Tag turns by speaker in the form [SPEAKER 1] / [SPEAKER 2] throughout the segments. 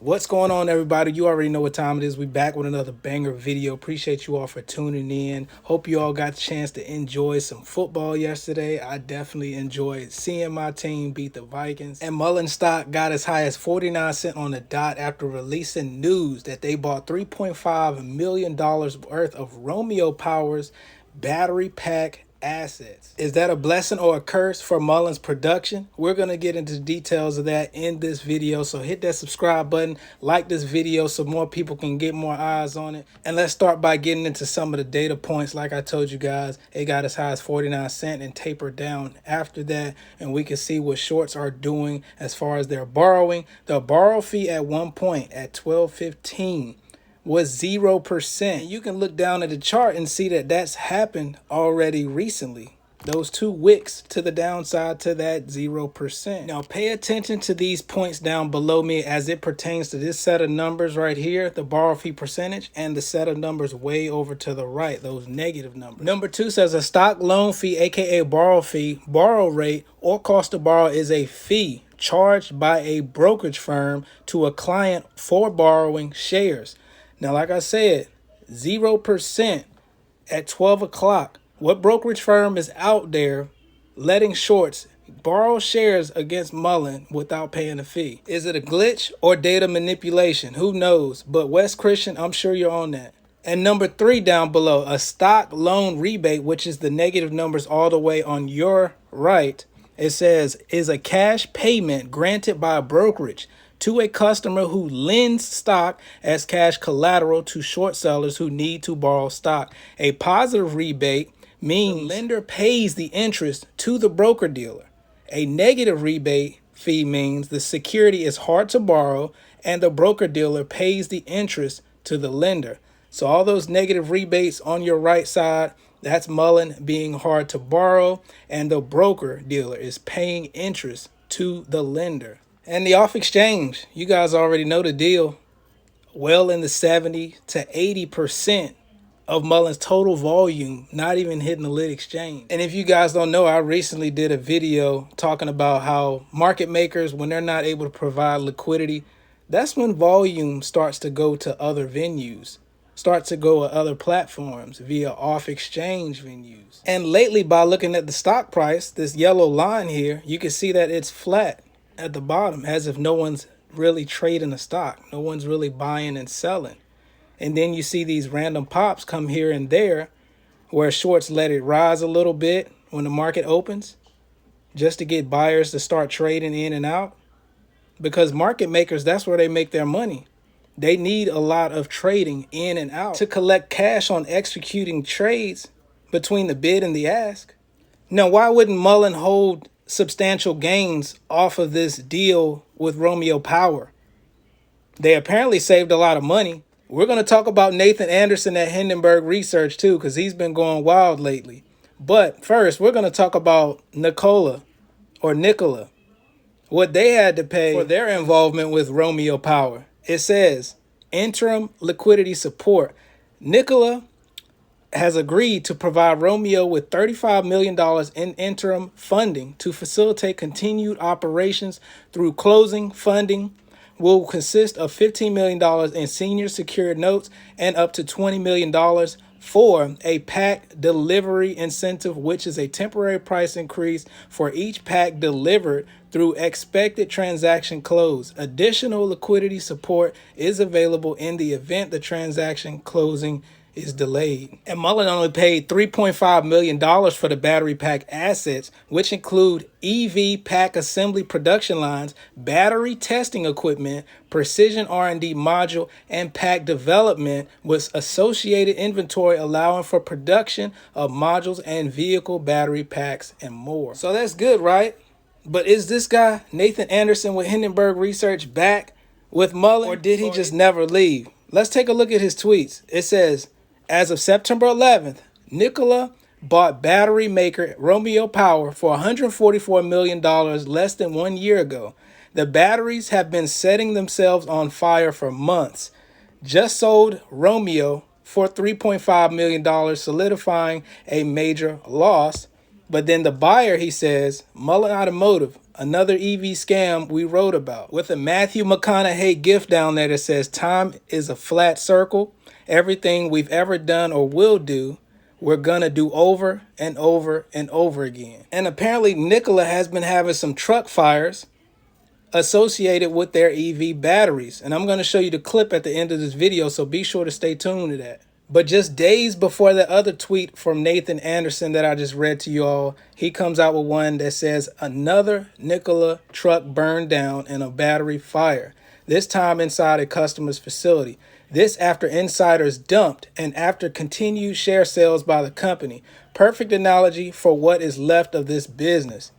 [SPEAKER 1] What's going on, everybody? You already know what time it is. We back with another banger video. Appreciate you all for tuning in. Hope you all got the chance to enjoy some football yesterday. I definitely enjoyed seeing my team beat the Vikings. And Mullen stock got as high as 49 cents on the dot after releasing news that they bought $3.5 million worth of Romeo Power's battery pack assets. Is that a blessing or a curse for Mullen's production? We're going to get into details of that in this video, so hit that subscribe button, like this video so more people can get more eyes on it. And let's start by getting into some of the data points. Like I told you guys, it got as high as 49 cents and tapered down after that, and we can see what shorts are doing as far as their borrowing. The borrow fee at one point at 12.15 was 0%. You can look down at the chart and see that that's happened already recently. Those two wicks to the downside to that 0%. Now pay attention to these points down below me as it pertains to this set of numbers right here, the borrow fee percentage, and the set of numbers way over to the right, those negative numbers. Number 2 says a stock loan fee, aka borrow fee, borrow rate, or cost to borrow is a fee charged by a brokerage firm to a client for borrowing shares. Now, like I said, 0% at 12 o'clock. What brokerage firm is out there letting shorts borrow shares against Mullen without paying a fee? Is it a glitch or data manipulation? Who knows? But West Christian, I'm sure you're on that. And number 3 down below, a stock loan rebate, which is the negative numbers all the way on your right. It says, is a cash payment granted by a brokerage to a customer who lends stock as cash collateral to short sellers who need to borrow stock. A positive rebate means the lender pays the interest to the broker dealer. A negative rebate fee means the security is hard to borrow and the broker dealer pays the interest to the lender. So all those negative rebates on your right side, that's Mullen being hard to borrow, and the broker dealer is paying interest to the lender. And the off exchange, you guys already know the deal. Well in the 70 to 80% of Mullen's total volume not even hitting the lit exchange. And if you guys don't know, I recently did a video talking about how market makers, when they're not able to provide liquidity, that's when volume starts to go to other venues, starts to go to other platforms via off exchange venues. And lately, by looking at the stock price, this yellow line here, you can see that it's flat at the bottom, as if no one's really trading the stock. No one's really buying and selling. And then you see these random pops come here and there where shorts let it rise a little bit when the market opens just to get buyers to start trading in and out. Because market makers, that's where they make their money. They need a lot of trading in and out to collect cash on executing trades between the bid and the ask. Now, why wouldn't Mullen hold substantial gains off of this deal with Romeo Power? They apparently saved a lot of money. We're going to talk about Nathan Anderson at Hindenburg Research too, because he's been going wild lately. But first, we're going to talk about Nikola, what they had to pay for their involvement with Romeo Power. It says interim liquidity support. Nikola has agreed to provide Romeo with $35 million in interim funding to facilitate continued operations through closing. Funding will consist of $15 million in senior secured notes and up to $20 million for a pack delivery incentive, which is a temporary price increase for each pack delivered through expected transaction close. Additional liquidity support is available in the event the transaction closing is delayed. And Mullen only paid $3.5 million for the battery pack assets, which include EV pack assembly production lines, battery testing equipment, precision R&D module, and pack development with associated inventory allowing for production of modules and vehicle battery packs and more. So that's good, right? But is this guy, Nathan Anderson with Hindenburg Research, back with Mullen, or did he just never leave? Let's take a look at his tweets. It says, as of September 11th, Nikola bought battery maker Romeo Power for $144 million less than 1 year ago. The batteries have been setting themselves on fire for months. Just sold Romeo for $3.5 million, solidifying a major loss. But then the buyer, he says, Mullen Automotive, another EV scam we wrote about, with a Matthew McConaughey gift down there that says, time is a flat circle. Everything we've ever done or will do, we're gonna do over and over and over again. And apparently Nikola has been having some truck fires associated with their EV batteries. And I'm gonna show you the clip at the end of this video, so be sure to stay tuned to that. But just days before the other tweet from Nathan Anderson that I just read to you all, he comes out with one that says another Nikola truck burned down in a battery fire, this time inside a customer's facility. This after insiders dumped and after continued share sales by the company. Perfect analogy for what is left of this business.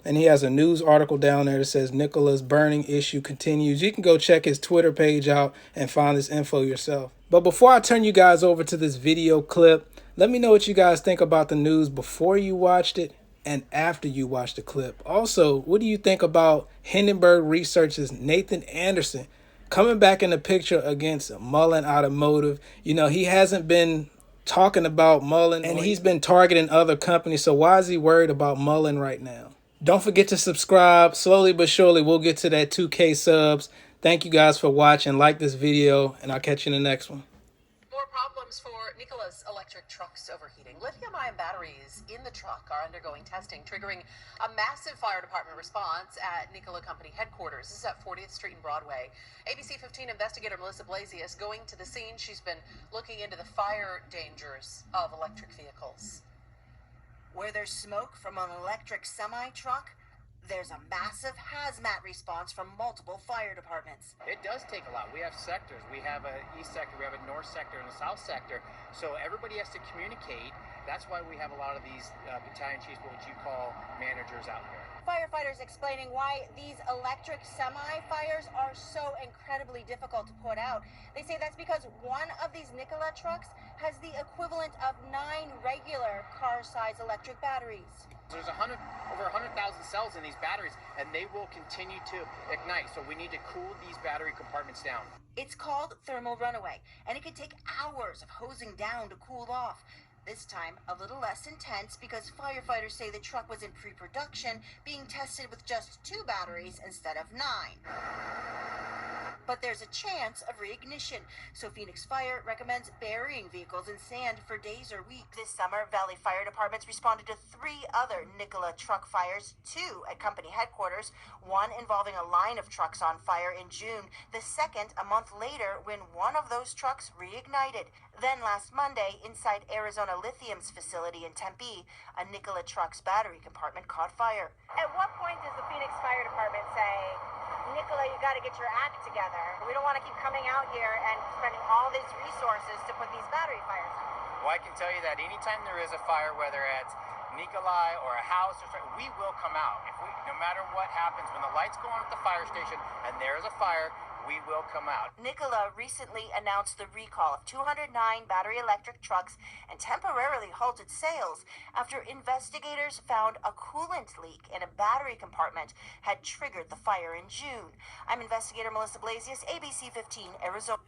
[SPEAKER 1] And he has a news article down there that says Nikola's burning issue continues. You can go check his Twitter page out and find this info yourself. But before I turn you guys over to this video clip, let me know what you guys think about the news before you watched it and after you watched the clip. Also, what do you think about Hindenburg Research's Nathan Anderson coming back in the picture against Mullen Automotive? You know, he hasn't been talking about Mullen and he's been targeting other companies. So why is he worried about Mullen right now? Don't forget to subscribe. Slowly but surely, we'll get to that 2K subs. Thank you guys for watching. Like this video, and I'll catch you in the next one.
[SPEAKER 2] More problems for Nikola's electric trucks overheating. Lithium-ion batteries in the truck are undergoing testing, triggering a massive fire department response at Nikola Company headquarters. This is at 40th Street and Broadway. ABC 15 investigator Melissa Blasius going to the scene. She's been looking into the fire dangers of electric vehicles.
[SPEAKER 3] Where there's smoke from an electric semi-truck, there's a massive hazmat response from multiple fire departments.
[SPEAKER 4] It does take a lot. We have sectors. We have an east sector, we have a north sector, and a south sector. So everybody has to communicate. That's why we have a lot of these battalion chiefs, what you call managers out here.
[SPEAKER 3] Firefighters explaining why these electric semi-fires are so incredibly difficult to put out. They say that's because one of these Nikola trucks has the equivalent of 9 regular car-size electric batteries.
[SPEAKER 4] There's over 100,000 cells in these batteries, and they will continue to ignite. So we need to cool these battery compartments down.
[SPEAKER 3] It's called thermal runaway, and it can take hours of hosing down to cool off. This time, a little less intense because firefighters say the truck was in pre-production, being tested with just 2 batteries instead of 9. But there's a chance of reignition, so Phoenix Fire recommends burying vehicles in sand for days or weeks. This summer, Valley Fire Departments responded to 3 other Nikola truck fires, 2 at company headquarters, one involving a line of trucks on fire in June, the second a month later when one of those trucks reignited. Then last Monday, inside Arizona Lithium's facility in Tempe, a Nikola truck's battery compartment caught fire. At what point does the Phoenix Fire Department say, Nikola, you got to get your act together? We don't want to keep coming out here and spending all these resources to put these battery fires out.
[SPEAKER 4] Well, I can tell you that anytime there is a fire, whether it's Nikola or a house, we will come out. No matter what happens, when the lights go on at the fire station and there is a fire, we will come out.
[SPEAKER 3] Nikola recently announced the recall of 209 battery electric trucks and temporarily halted sales after investigators found a coolant leak in a battery compartment had triggered the fire in June. I'm investigator Melissa Blasius, ABC 15, Arizona.